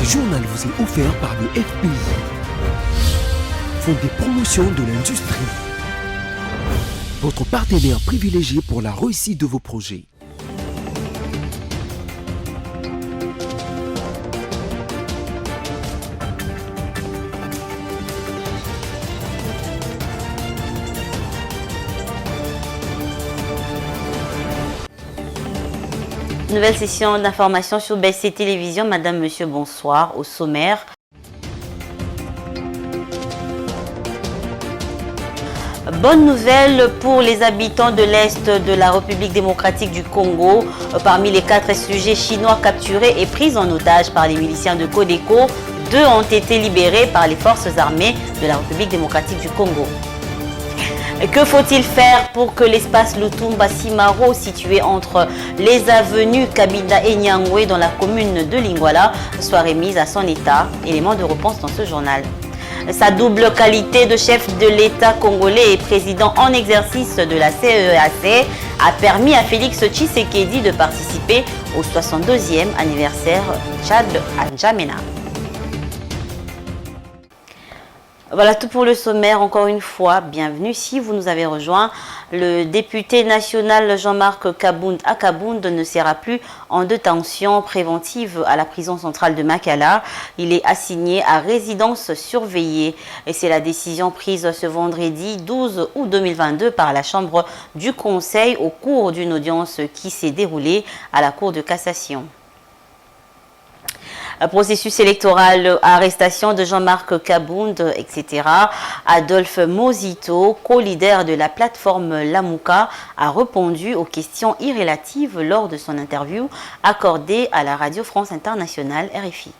Ce journal vous est offert par le FPI, Fonds des promotions de l'industrie, votre partenaire privilégié pour la réussite de vos projets. Nouvelle session d'information sur BC Télévision. Madame, monsieur, bonsoir. Au sommaire. Bonne nouvelle pour les habitants de l'Est de la République démocratique du Congo. Parmi les 4 sujets chinois capturés et pris en otage par les miliciens de Codeco, 2 ont été libérés par les forces armées de la République démocratique du Congo. Que faut-il faire pour que l'espace Lutumba-Simaro, situé entre les avenues Kabinda et Nyangwe dans la commune de Lingwala, soit remis à son état? Élément de réponse dans ce journal. Sa double qualité de chef de l'État congolais et président en exercice de la CEAC a permis à Félix Tshisekedi de participer au 62e anniversaire Tchad à N'Djamena. Voilà tout pour le sommaire. Encore une fois, bienvenue. Si vous nous avez rejoint, le député national Jean-Marc Kabound ne sera plus en détention préventive à la prison centrale de Makala. Il est assigné à résidence surveillée. Et c'est la décision prise ce vendredi 12 août 2022 par la Chambre du Conseil au cours d'une audience qui s'est déroulée à la Cour de cassation. Processus électoral, arrestation de Jean-Marc Kabound, etc. Adolphe Mozito, co-leader de la plateforme Lamuka, a répondu aux questions irrélatives lors de son interview accordée à la Radio France Internationale RFI.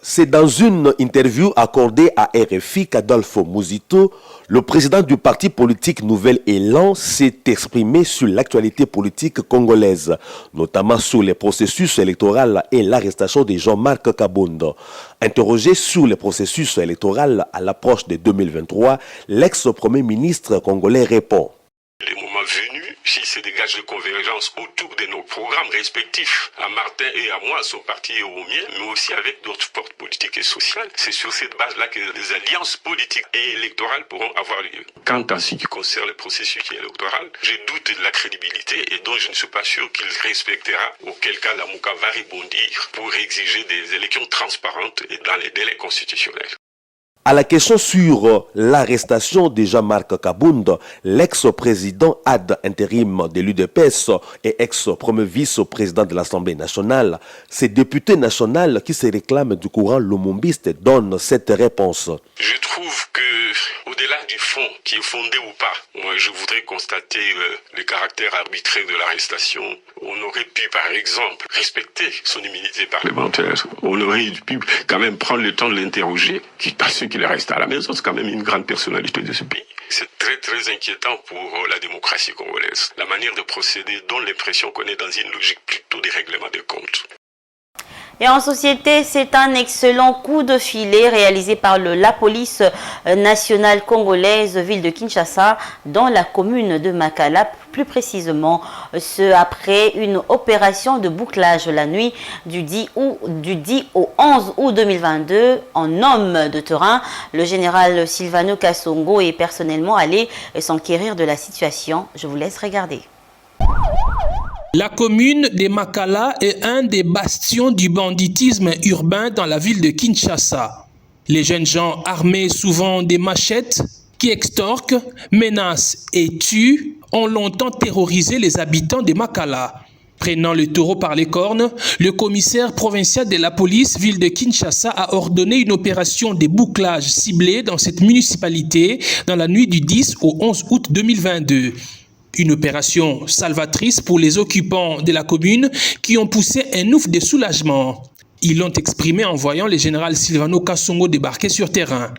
C'est dans une interview accordée à RFI qu'Adolphe Mozito, le président du parti politique Nouvel Élan, s'est exprimé sur l'actualité politique congolaise, notamment sur les processus électoraux et l'arrestation de Jean-Marc Kabound. Interrogé sur les processus électoraux à l'approche de 2023, l'ex-premier ministre congolais répond. Le moment venu, si se dégage de convergence autour de nos programmes respectifs, à Martin et à moi, son parti et au mien, mais aussi avec d'autres forces politiques et sociales, c'est sur cette base-là que les alliances politiques et électorales pourront avoir lieu. Quant à ce qui concerne le processus électoral, je doute de la crédibilité et donc je ne suis pas sûr qu'il respectera, auquel cas la Mouka va rebondir pour exiger des élections transparentes et dans les délais constitutionnels. À la question sur l'arrestation de Jean-Marc Kabound, l'ex-président ad intérim de l'UDPS et ex-premier vice-président de l'Assemblée nationale, ces députés nationaux qui se réclament du courant lumumbiste donnent cette réponse. Je trouve que, au-delà du fond, qui est fondé ou pas, moi je voudrais constater le caractère arbitraire de l'arrestation. On aurait pu, par exemple, respecter son immunité parlementaire. On aurait pu quand même prendre le temps de l'interroger, parce qu'il reste à la maison, c'est quand même une grande personnalité de ce pays. C'est très très inquiétant pour la démocratie congolaise. La manière de procéder donne l'impression qu'on est dans une logique plutôt de règlement de comptes. Et en société, c'est un excellent coup de filet réalisé par la police nationale congolaise, ville de Kinshasa, dans la commune de Makala, plus précisément, ce après une opération de bouclage la nuit du 10 au 11 août 2022. En homme de terrain, le général Silvano Kasongo est personnellement allé s'enquérir de la situation. Je vous laisse regarder. La commune de Makala est un des bastions du banditisme urbain dans la ville de Kinshasa. Les jeunes gens armés souvent des machettes qui extorquent, menacent et tuent ont longtemps terrorisé les habitants de Makala. Prenant le taureau par les cornes, le commissaire provincial de la police ville de Kinshasa a ordonné une opération de bouclage ciblée dans cette municipalité dans la nuit du 10 au 11 août 2022. Une opération salvatrice pour les occupants de la commune qui ont poussé un ouf de soulagement. Ils l'ont exprimé en voyant le général Silvano Kasongo débarquer sur terrain.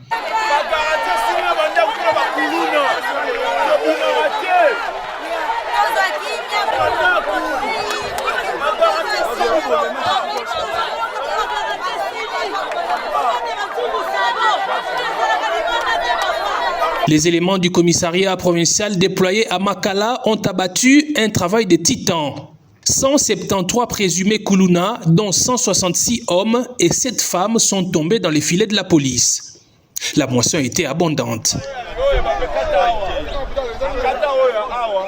Les éléments du commissariat provincial déployés à Makala ont abattu un travail de titan. 173 présumés Kuluna, dont 166 hommes et 7 femmes sont tombés dans les filets de la police. La moisson était abondante.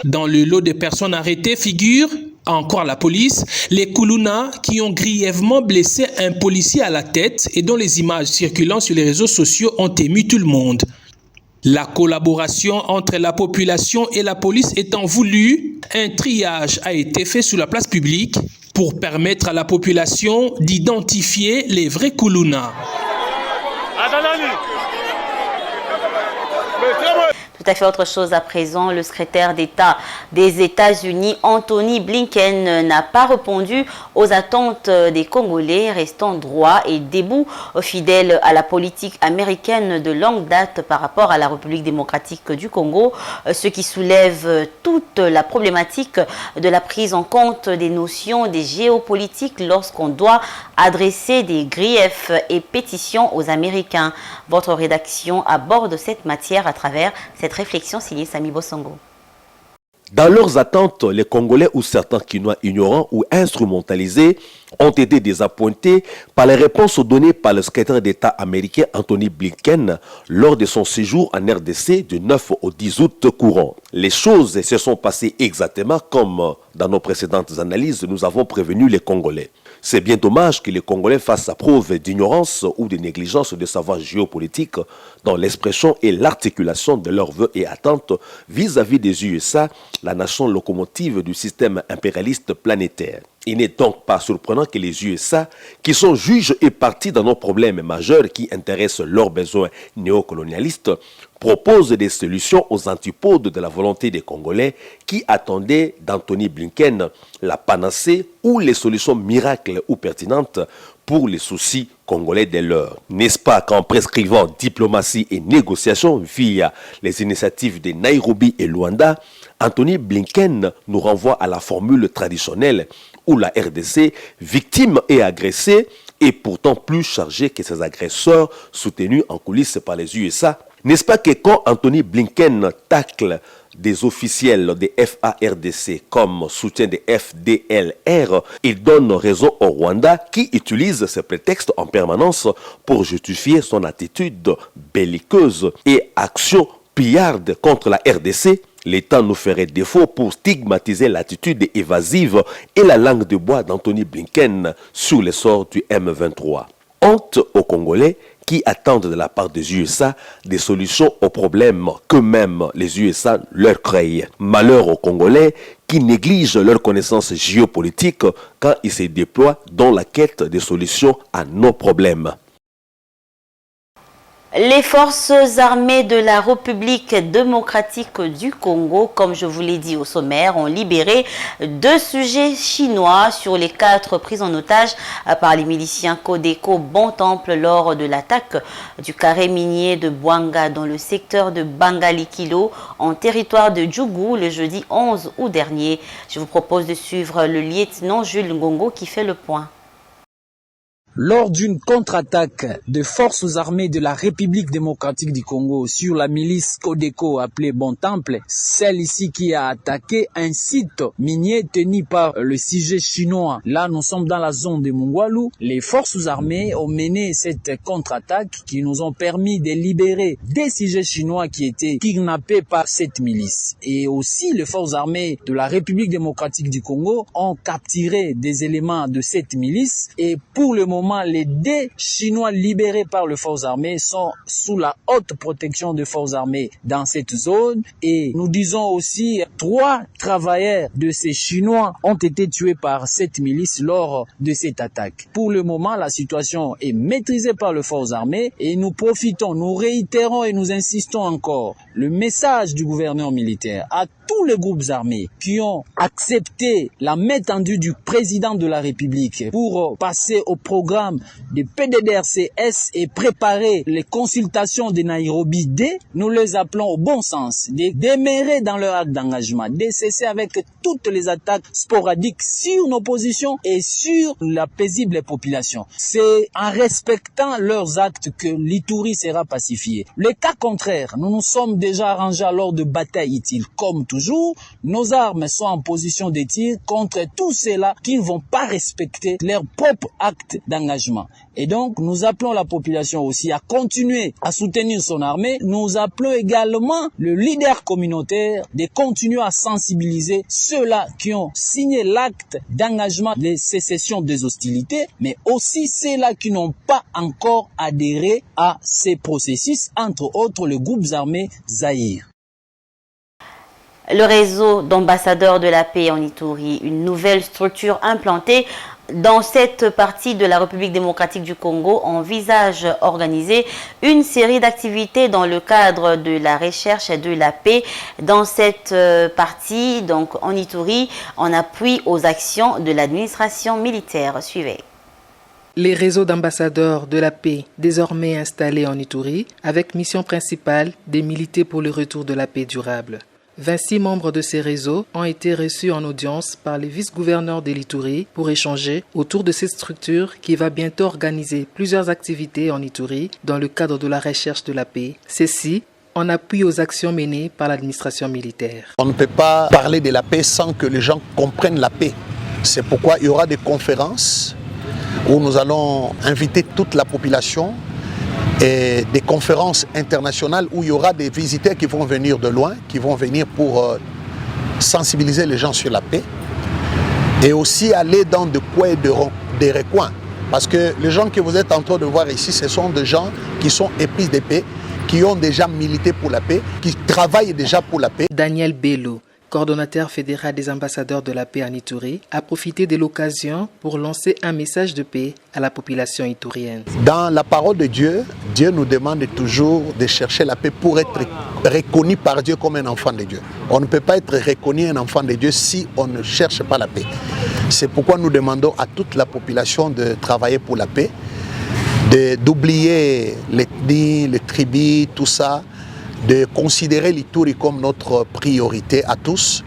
Dans le lot des personnes arrêtées figurent, encore la police, les Kuluna qui ont grièvement blessé un policier à la tête et dont les images circulant sur les réseaux sociaux ont ému tout le monde. La collaboration entre la population et la police étant voulue, un triage a été fait sur la place publique pour permettre à la population d'identifier les vrais Kuluna. Tout à fait autre chose à présent, le secrétaire d'État des États-Unis, Anthony Blinken, n'a pas répondu aux attentes des Congolais restant droits et debout, fidèles à la politique américaine de longue date par rapport à la République démocratique du Congo, ce qui soulève toute la problématique de la prise en compte des notions des géopolitiques lorsqu'on doit adresser des griefs et pétitions aux Américains. Votre rédaction aborde cette matière à travers cette réflexion signée Sami Bosongo. Dans leurs attentes, les Congolais ou certains Kinois ignorants ou instrumentalisés ont été désappointés par les réponses données par le secrétaire d'État américain Anthony Blinken lors de son séjour en RDC du 9 au 10 août courant. Les choses se sont passées exactement comme dans nos précédentes analyses, nous avons prévenu les Congolais. C'est bien dommage que les Congolais fassent preuve d'ignorance ou de négligence de savoir géopolitique dans l'expression et l'articulation de leurs vœux et attentes vis-à-vis des USA, la nation locomotive du système impérialiste planétaire. Il n'est donc pas surprenant que les USA, qui sont juges et parties dans nos problèmes majeurs qui intéressent leurs besoins néocolonialistes, proposent des solutions aux antipodes de la volonté des Congolais qui attendaient d'Anthony Blinken la panacée ou les solutions miracles ou pertinentes pour les soucis congolais de l'heure. N'est-ce pas qu'en prescrivant diplomatie et négociation via les initiatives de Nairobi et Luanda, Anthony Blinken nous renvoie à la formule traditionnelle où la RDC, victime et agressée, est pourtant plus chargée que ses agresseurs soutenus en coulisses par les USA. N'est-ce pas que quand Anthony Blinken tacle des officiels des FARDC comme soutien des FDLR, il donne raison au Rwanda qui utilise ce prétexte en permanence pour justifier son attitude belliqueuse et action pillarde contre la RDC? L'État nous ferait défaut pour stigmatiser l'attitude évasive et la langue de bois d'Anthony Blinken sur l'essor du M23. Honte aux Congolais qui attendent de la part des USA des solutions aux problèmes que même les USA leur créent. Malheur aux Congolais qui négligent leurs connaissances géopolitiques quand ils se déploient dans la quête des solutions à nos problèmes. Les forces armées de la République démocratique du Congo, comme je vous l'ai dit au sommaire, ont libéré 2 sujets chinois sur les 4 pris en otage par les miliciens Codeco Bontemple lors de l'attaque du carré minier de Bwanga dans le secteur de Bangalikilo en territoire de Djougou le jeudi 11 août dernier. Je vous propose de suivre le lieutenant Jules Ngongo qui fait le point. Lors d'une contre-attaque des forces armées de la République démocratique du Congo sur la milice Codeco appelée Bontemple, celle ici qui a attaqué un site minier tenu par le CIG chinois. Là, nous sommes dans la zone de Mungwalu. Les forces armées ont mené cette contre-attaque qui nous ont permis de libérer des CIG chinois qui étaient kidnappés par cette milice. Et aussi, les forces armées de la République démocratique du Congo ont capturé des éléments de cette milice. Et pour le moment, les 2 Chinois libérés par les forces armées sont sous la haute protection des forces armées dans cette zone. Et nous disons aussi 3 travailleurs de ces Chinois ont été tués par cette milice lors de cette attaque. Pour le moment, la situation est maîtrisée par les forces armées et nous profitons, nous réitérons et nous insistons encore le message du gouverneur militaire à tous les groupes armés qui ont accepté la main tendue du président de la République pour passer au programme programme de PDDRCS et préparer les consultations de Nairobi D, nous les appelons au bon sens, de demeurer dans leur acte d'engagement, de cesser avec toutes les attaques sporadiques sur nos positions et sur la paisible population. C'est en respectant leurs actes que l'Ituri sera pacifié. Le cas contraire, nous nous sommes déjà arrangés lors de batailles utiles. Comme toujours, nos armes sont en position de tir contre tous ceux-là qui ne vont pas respecter leur propre acte d'engagement. Et donc, nous appelons la population aussi à continuer à soutenir son armée. Nous appelons également le leader communautaire de continuer à sensibiliser ceux-là qui ont signé l'acte d'engagement de cessation des hostilités, mais aussi ceux-là qui n'ont pas encore adhéré à ces processus, entre autres le groupe armé Zaïre. Le réseau d'ambassadeurs de la paix en Ituri, une nouvelle structure implantée dans cette partie de la République démocratique du Congo, envisage organiser une série d'activités dans le cadre de la recherche de la paix dans cette partie, donc en Ituri, en appui aux actions de l'administration militaire. Suivez. Les réseaux d'ambassadeurs de la paix désormais installés en Ituri, avec mission principale de militer pour le retour de la paix durable. 26 membres de ces réseaux ont été reçus en audience par le vice-gouverneur de l'Ituri pour échanger autour de cette structure qui va bientôt organiser plusieurs activités en Ituri dans le cadre de la recherche de la paix. Ceci en appui aux actions menées par l'administration militaire. On ne peut pas parler de la paix sans que les gens comprennent la paix. C'est pourquoi il y aura des conférences où nous allons inviter toute la population et des conférences internationales où il y aura des visiteurs qui vont venir de loin, qui vont venir pour sensibiliser les gens sur la paix et aussi aller dans des coins et des recoins. Parce que les gens que vous êtes en train de voir ici, ce sont des gens qui sont épris de paix, qui ont déjà milité pour la paix, qui travaillent déjà pour la paix. Daniel Bello, coordonnateur fédéral des ambassadeurs de la paix en Ituri, a profité de l'occasion pour lancer un message de paix à la population iturienne. Dans la parole de Dieu, Dieu nous demande toujours de chercher la paix pour être reconnu par Dieu comme un enfant de Dieu. On ne peut pas être reconnu un enfant de Dieu si on ne cherche pas la paix. C'est pourquoi nous demandons à toute la population de travailler pour la paix, d'oublier l'ethnie, les tribus, tout ça, de considérer l'Ituri comme notre priorité à tous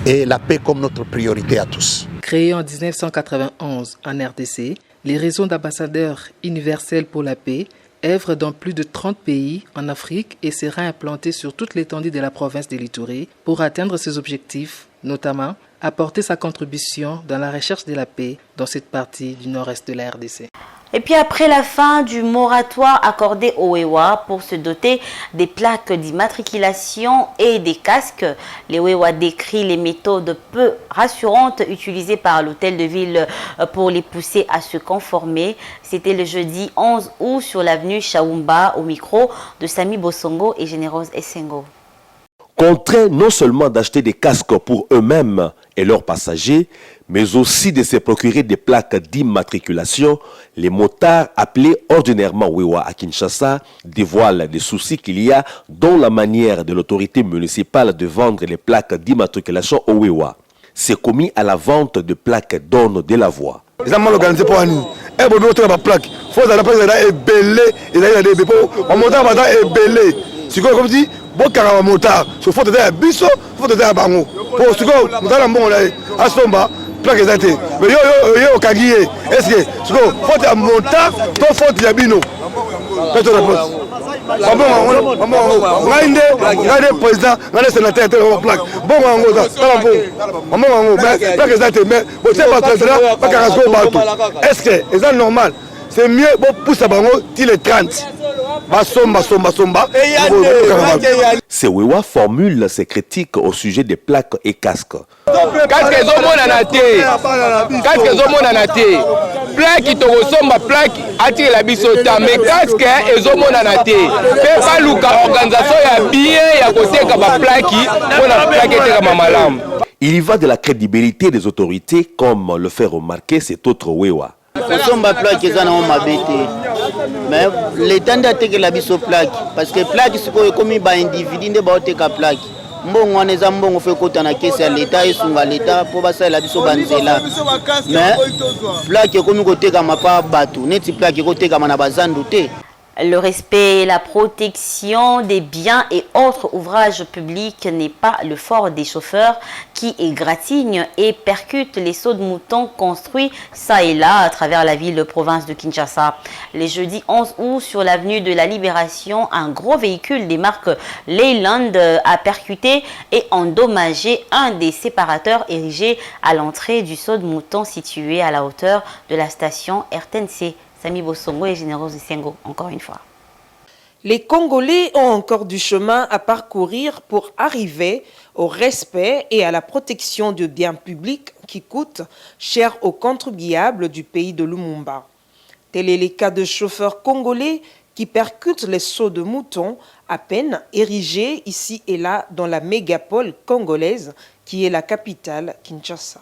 et la paix comme notre priorité à tous. Créé en 1991 en RDC, les réseaux d'ambassadeurs universels pour la paix œuvrent dans plus de 30 pays en Afrique et sera implanté sur toute l'étendue de la province de l'Ituri pour atteindre ses objectifs, notamment apporter sa contribution dans la recherche de la paix dans cette partie du nord-est de la RDC. Et puis après la fin du moratoire accordé au Wewa pour se doter des plaques d'immatriculation et des casques, les Wewa décrit les méthodes peu rassurantes utilisées par l'hôtel de ville pour les pousser à se conformer. C'était le jeudi 11 août sur l'avenue Chaoumba au micro de Sami Bosongo et Généreuse Essengo. Contraints non seulement d'acheter des casques pour eux-mêmes et leurs passagers, mais aussi de se procurer des plaques d'immatriculation, les motards appelés ordinairement Wewa à Kinshasa dévoilent des soucis qu'il y a dans la manière de l'autorité municipale de vendre les plaques d'immatriculation au Wewa. C'est commis à la vente de plaques d'orne de la voie. Ils ont mal organisé pour nous. Et pour nous, la plaque. Il faut que la plaque soit belée. Ils ont des dépôts. On monte à belé. C'est comme dit. Bon carrément motard, il faut être à Bisso, il faut être à Bango. Pour ce que nous allons bon là, à Somba, plaque exacte. Mais yo Kagui, est-ce que ce que faut être motard, toi faut être Yabino. Faites la réponse. Regardez président, regardez sénateur, regardez plaque. Bon Bango, ça bon. Bango, plaque exacte, mais vous savez pas pas carasco partout. Est-ce que c'est normal? C'est mieux pour pousser Bango till les 30. Ces Wewa formulent ses critiques au sujet des plaques et casques. Casque ezomonana te. Plaque tokosomba plaque atire la biso ta mais casque ezomonana te. Pe baluka organisation ya bien ya koteka ba plaque pona plaque eteka mamalam. Il y va de la crédibilité des autorités comme le fait remarquer cet autre Wewa. Mais l'État n'a pas la biso plaque parce que plaque c'est comme un individu ne pas te plaque. mbongo wana eza mbongo fe kota na kesi ya leta esunga leta mpo basalela biso banzela mais plaque ekomi kotekama pa bato neti plaque ekotekama na bazandu te. Le respect et la protection des biens et autres ouvrages publics n'est pas le fort des chauffeurs qui égratignent et percutent les sauts de moutons construits ça et là à travers la ville de province de Kinshasa. Les jeudis 11 août, sur l'avenue de la Libération, un gros véhicule des marques Leyland a percuté et endommagé un des séparateurs érigés à l'entrée du saut de mouton situé à la hauteur de la station RTNC. Samy Bossongo et Générose Sengo, encore une fois. Les Congolais ont encore du chemin à parcourir pour arriver au respect et à la protection de biens publics qui coûtent cher aux contribuables du pays de Lumumba. Tel est le cas de chauffeurs congolais qui percutent les sauts de moutons à peine érigés ici et là dans la mégapole congolaise qui est la capitale Kinshasa.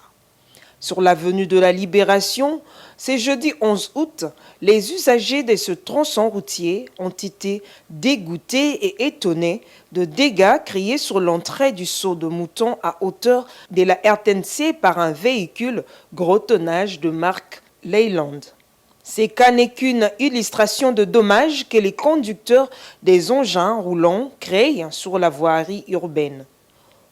Sur l'avenue de la Libération, ce jeudi 11 août, les usagers de ce tronçon routier ont été dégoûtés et étonnés de dégâts créés sur l'entrée du saut de mouton à hauteur de la RTNC par un véhicule gros tonnage de marque Leyland. Ce cas n'est qu'une illustration de dommages que les conducteurs des engins roulants créent sur la voirie urbaine.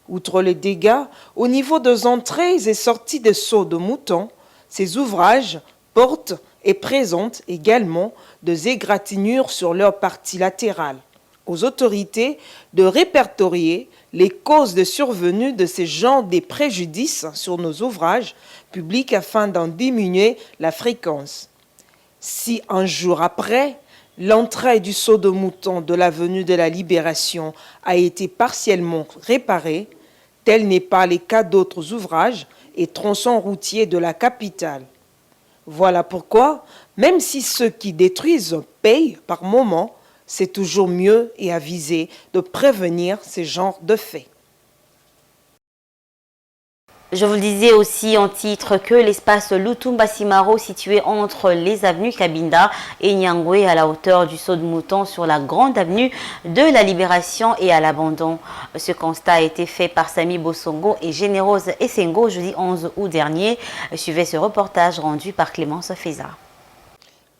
Outre les dégâts, au niveau des entrées et sorties des sauts de moutons, ces ouvrages portent et présentent également des égratignures sur leur partie latérale. Aux autorités de répertorier les causes de survenue de ces genres de préjudices sur nos ouvrages publics afin d'en diminuer la fréquence. Si un jour après, l'entrée du saut de mouton de l'avenue de la Libération a été partiellement réparée, tel n'est pas le cas d'autres ouvrages et tronçons routiers de la capitale. Voilà pourquoi, même si ceux qui détruisent payent par moment, c'est toujours mieux et avisé de prévenir ces genres de faits. Je vous le disais aussi en titre que l'espace Lutumba Simaro situé entre les avenues Kabinda et Nyangwe à la hauteur du saut de mouton sur la grande avenue de la Libération et à l'abandon. Ce constat a été fait par Samy Bossongo et Générose Essengo jeudi 11 août dernier. Suivez ce reportage rendu par Clémence Feza.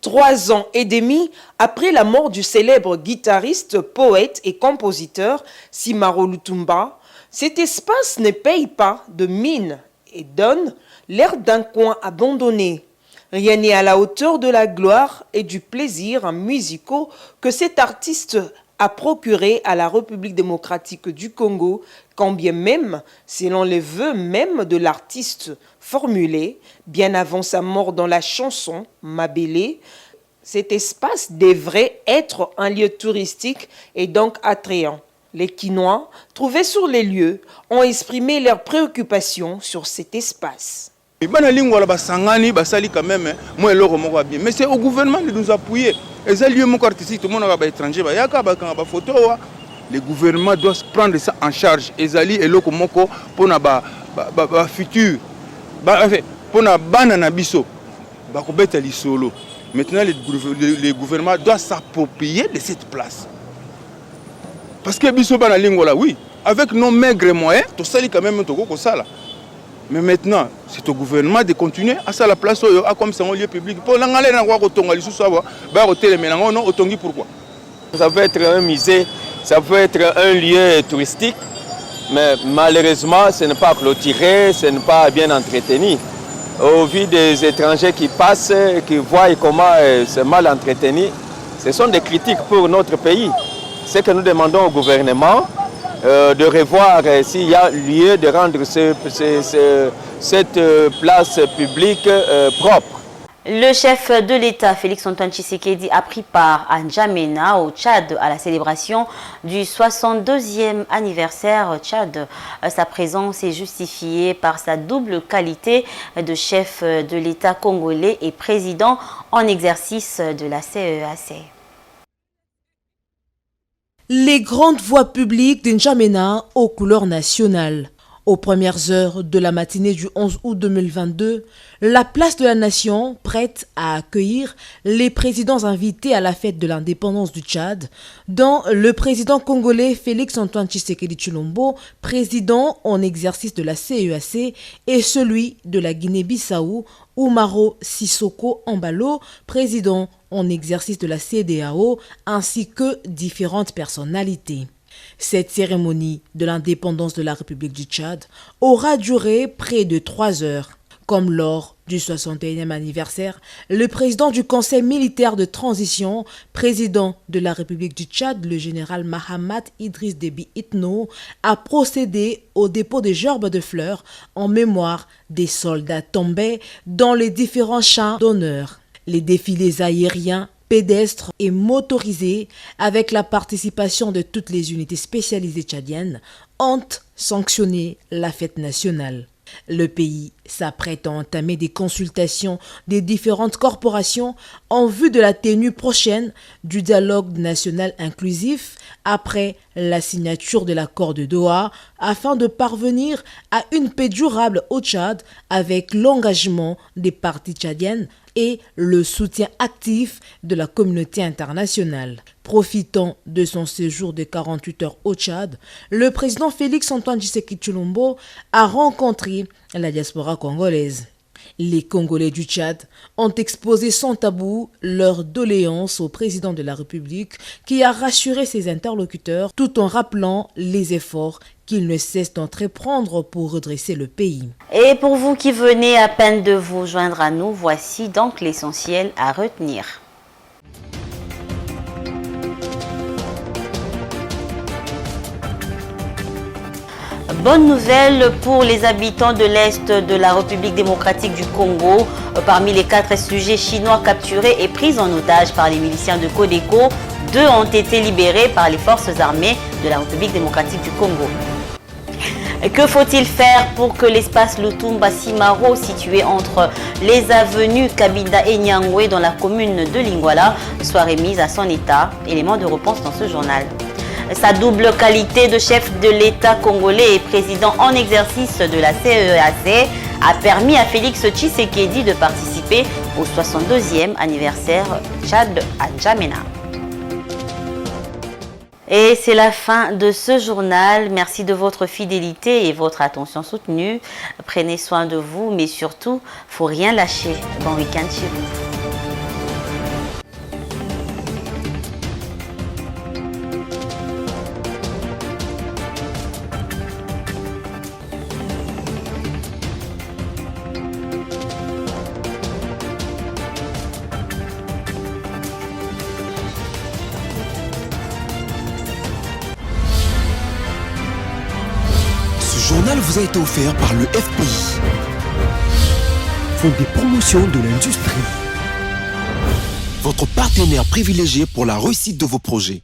3 ans et demi après la mort du célèbre guitariste, poète et compositeur Simaro Lutumba, cet espace ne paye pas de mine et donne l'air d'un coin abandonné. Rien n'est à la hauteur de la gloire et du plaisir musicaux que cet artiste a procuré à la République démocratique du Congo, quand bien même, selon les vœux même de l'artiste formulés, bien avant sa mort dans la chanson Mabélé, cet espace devrait être un lieu touristique et donc attrayant. Les Kinois, trouvés sur les lieux, ont exprimé leurs préoccupations sur cet espace. Mais c'est au gouvernement de nous appuyer. Le gouvernement doit prendre ça en charge. Pour le futur. Maintenant, le gouvernement doit s'approprier de cette place. Parce que Bissoba na Lingola, oui, avec nos maigres moyens, tout ça, quand même, mais maintenant, c'est au gouvernement de continuer à ça la place comme c'est un lieu public. Pour l'anglais, pourquoi? Ça peut être un musée, ça peut être un lieu touristique, mais malheureusement, ce n'est pas clôturé, ce n'est pas bien entretenu. Au vu des étrangers qui passent, qui voient comment c'est mal entretenu, ce sont des critiques pour notre pays. C'est que nous demandons au gouvernement de revoir s'il y a lieu de rendre cette place publique propre. Le chef de l'État, Félix-Antoine Tshisekedi, a pris part à N'Djamena, au Tchad, à la célébration du 62e anniversaire Tchad. Sa présence est justifiée par sa double qualité de chef de l'État congolais et président en exercice de la CEAC. Les grandes voies publiques de N'Djamena aux couleurs nationales. Aux premières heures de la matinée du 11 août 2022, la place de la Nation, prête à accueillir les présidents invités à la fête de l'indépendance du Tchad, dont le président congolais Félix-Antoine Tshisekedi Tshilombo, président en exercice de la CEAC, et celui de la Guinée-Bissau, Umaro Sissoko Embalo, président en exercice de la CEDEAO, ainsi que différentes personnalités. Cette cérémonie de l'indépendance de la République du Tchad aura duré près de 3 heures. Comme lors du 61e anniversaire, le président du Conseil militaire de transition, président de la République du Tchad, le général Mahamat Idriss Déby Itno, a procédé au dépôt des gerbes de fleurs en mémoire des soldats tombés dans les différents champs d'honneur. Les défilés aériens, pédestres et motorisés, avec la participation de toutes les unités spécialisées tchadiennes, ont sanctionné la fête nationale. Le pays s'apprête à entamer des consultations des différentes corporations en vue de la tenue prochaine du dialogue national inclusif après la signature de l'accord de Doha afin de parvenir à une paix durable au Tchad avec l'engagement des parties tchadiennes et le soutien actif de la communauté internationale. Profitant de son séjour de 48 heures au Tchad, le président Félix-Antoine Tshisekedi Tshilombo a rencontré la diaspora congolaise. Les Congolais du Tchad ont exposé sans tabou leurs doléances au président de la République qui a rassuré ses interlocuteurs tout en rappelant les efforts qu'il ne cesse d'entreprendre pour redresser le pays. Et pour vous qui venez à peine de vous joindre à nous, voici donc l'essentiel à retenir. Bonne nouvelle pour les habitants de l'Est de la République démocratique du Congo. Parmi les 4 réfugiés chinois capturés et pris en otage par les miliciens de Codeco, 2 ont été libérés par les forces armées de la République démocratique du Congo. Que faut-il faire pour que l'espace Lutumba Simaro, situé entre les avenues Kabinda et Nyangwe dans la commune de Lingwala, soit remis à son état? Élément de réponse dans ce journal. Sa double qualité de chef de l'État congolais et président en exercice de la CEAC a permis à Félix Tshisekedi de participer au 62e anniversaire Tchad à N'Djamena. Et c'est la fin de ce journal. Merci de votre fidélité et votre attention soutenue. Prenez soin de vous, mais surtout, faut rien lâcher. Bon week-end chez vous. Ce journal vous a été offert par le FPI, Fonds des promotions de l'industrie, votre partenaire privilégié pour la réussite de vos projets.